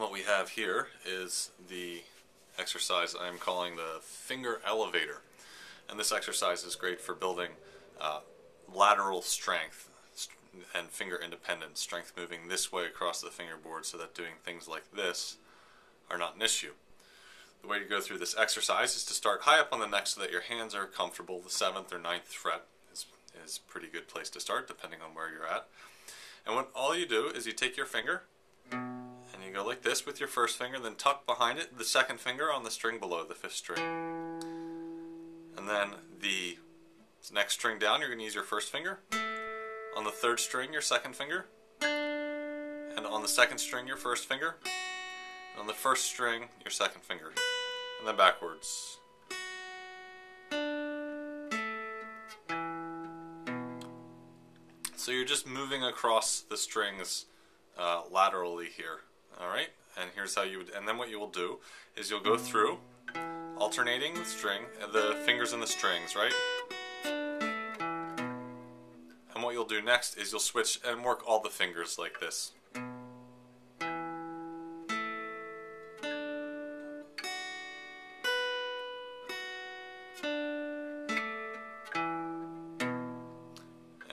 What we have here is the exercise I'm calling the finger elevator. And this exercise is great for building lateral strength and finger independence, strength moving this way across the fingerboard so that doing things like this are not an issue. The way to go through this exercise is to start high up on the neck so that your hands are comfortable. The 7th or 9th fret is a pretty good place to start depending on where you're at. And what all you do is you take your finger and you go like this with your first finger, then tuck behind it the 2nd finger on the string below, the 5th string. And then the next string down, you're going to use your first finger. On the 3rd string, your 2nd finger. And on the 2nd string, your 1st finger. And on the 1st string, your 2nd finger. And then backwards. So you're just moving across the strings laterally here. Alright? And here's how you would, and then what you will do is you'll go through alternating the string, the fingers and the strings, right? And what you'll do next is you'll switch and work all the fingers like this.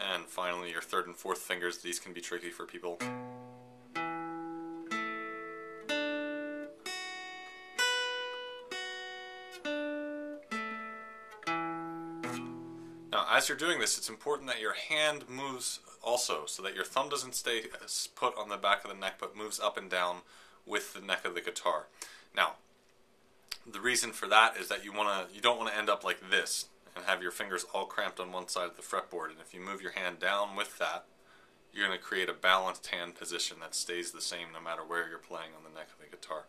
And finally your 3rd and 4th fingers, these can be tricky for people. Now, as you're doing this, it's important that your hand moves also, so that your thumb doesn't stay put on the back of the neck, but moves up and down with the neck of the guitar. Now, the reason for that is that you don't want to end up like this and have your fingers all cramped on one side of the fretboard. And if you move your hand down with that, you're going to create a balanced hand position that stays the same no matter where you're playing on the neck of the guitar.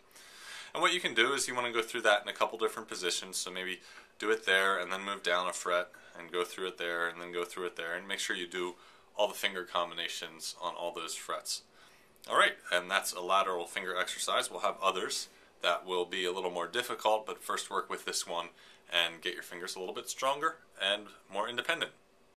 And what you can do is you want to go through that in a couple different positions. So maybe do it there and then move down a fret and go through it there and then go through it there, and make sure you do all the finger combinations on all those frets. Alright, and that's a lateral finger exercise. We'll have others that will be a little more difficult, but first work with this one and get your fingers a little bit stronger and more independent.